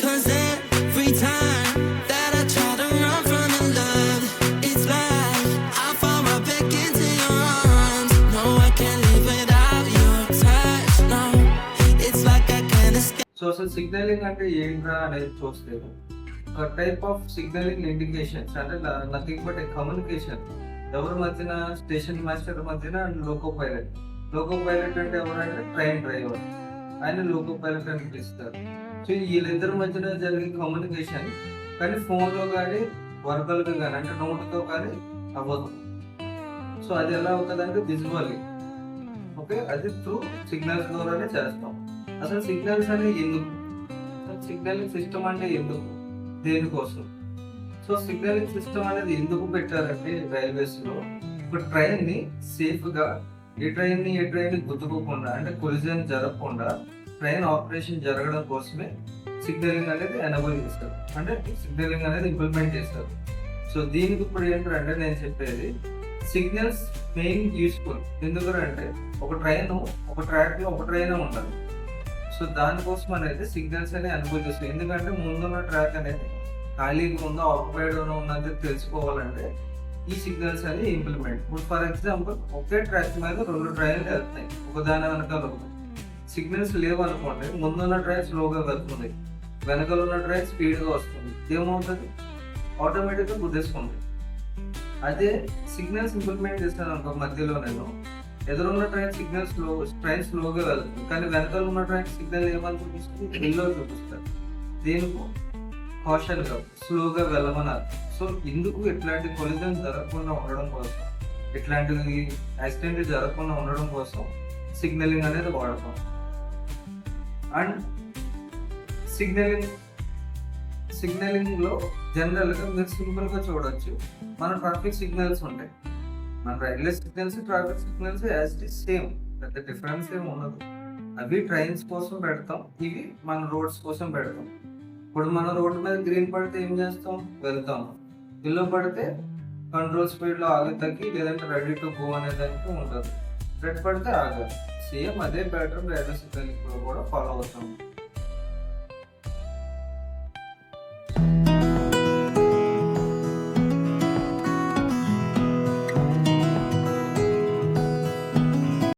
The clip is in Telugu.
'cause every time that I try to run from your love, it's like I fall right back into your arms. No, I can't live without your touch. No, it's like I can't escape. So అసలు సిగ్నలింగ్ అంటే ఏంట్రా అనేది చూస్తే ఒక టైప్ ఆఫ్ సిగ్నలింగ్ ఇండికేషన్స్ అంటే నథింగ్ బట్ ఏ కమ్యూనికేషన్ ఎవరి మధ్యన స్టేషన్ మాస్టర్ మధ్యన అండ్ లోకో పైలట్ అంటే ఎవరంటే ట్రైన్ డ్రైవర్ ఆయన లోకో పైలట్ అని పిలుస్తారు. సో వీళ్ళిద్దరి మధ్యన జరిగే కమ్యూనికేషన్ కానీ ఫోన్లో కానీ వర్బల్గా కానీ అంటే నోటుతో కానీ అవ్వదు. సో అది ఎలా అవుతుంది అంటే విజువల్లీ, ఓకే, అది త్రూ సిగ్నల్స్ ద్వారానే చేస్తాం. అసలు సిగ్నల్స్ అనేది ఎందుకు, సిగ్నలింగ్ సిస్టమ్ అంటే ఎందుకు, దేనికోసం? సో సిగ్నలింగ్ సిస్టమ్ అనేది ఎందుకు పెట్టారంటే రైల్వేస్లో ఒక ట్రైన్ని సేఫ్గా ఏ ట్రైన్ని గుద్దుకోకుండా అంటే కొలిజన్ జరగకుండా ట్రైన్ ఆపరేషన్ జరగడం కోసమే సిగ్నలింగ్ అనేది ఎనబుల్ చేస్తారు, అంటే సిగ్నలింగ్ అనేది ఇంప్లిమెంట్ చేస్తారు. సో దీనికి ఇప్పుడు ఏంటంటే నేను చెప్పేది సిగ్నల్స్ మెయిన్ యూస్ఫుల్ ఎందుకంటే ఒక ట్రాక్లో ఒక ట్రైన్ ఉండాలి. సో దానికోసం అనేది సిగ్నల్స్ అనేది ఎనబుల్ చేస్తారు. ఎందుకంటే ముందున్న ట్రాక్ అనేది ఖాళీగా ఉందో ఆక్యుపైడ్ ఉన్నది తెలుసుకోవాలంటే ఈ సిగ్నల్స్ అనేది ఇంప్లిమెంట్. ఇప్పుడు ఫర్ ఎగ్జాంపుల్ ఒకే ట్రాక్ మీద 2 ట్రైన్లు వెళ్తున్నాయి, ఒకదాని వెనకాల ఒకటి. సిగ్నల్స్ లేవు అనుకోండి, ముందున్న ట్రైన్ స్లోగా వెళ్తుంది, వెనకాల ఉన్న ట్రైన్ స్పీడ్గా వస్తుంది, ఏమవుతుంది ఆటోమేటిక్గా గుద్దేసుకుంటుంది. అదే సిగ్నల్స్ ఇంప్లిమెంట్ చేస్తాను అనుకో, మధ్యలో నేను ఎదురున్న ట్రైన్ స్లోగా వెళ్తుంది కానీ వెనకాల ఉన్న ట్రైన్ సిగ్నల్ ఏమని చూపిస్తుంది, ఎల్లో చూపిస్తారు. దీనికి కాషన్గా స్లోగా వెళ్ళమన్నారు. సో ఇందుకు ఇట్లాంటి కొలిజన్ జరగకుండా ఉండడం కోసం, ఇట్లాంటి యాక్సిడెంట్ జరగకుండా ఉండడం కోసం సిగ్నలింగ్ అనేది వాడతాం. అండ్ సిగ్నలింగ్లో జనరల్గా మీరు సింపుల్గా చూడొచ్చు, మన ట్రాఫిక్ సిగ్నల్స్ ఉంటాయి, మన railway signals traffic signals as it is same, పెద్ద డిఫరెన్స్ ఏమి ఉండదు. అవి ట్రైన్స్ కోసం పెడతాం, ఇవి మన రోడ్స్ కోసం పెడతాం. ఇప్పుడు మన రోడ్డు మీద గ్రీన్ పడితే ఏం చేస్తాం, వెళ్తాం. ఎల్లో పడితే కంట్రోల్ స్పీడ్లో ఆగి తగ్గి లేదంటే రెడీ టు గో అనేదానికి ఉంటుంది. రెడ్ పడితే ఆగాలి. సేమ్ అదే ప్యాటర్న్ రైల్వే సిగ్నల్ కూడా ఫాలో అవుతాం.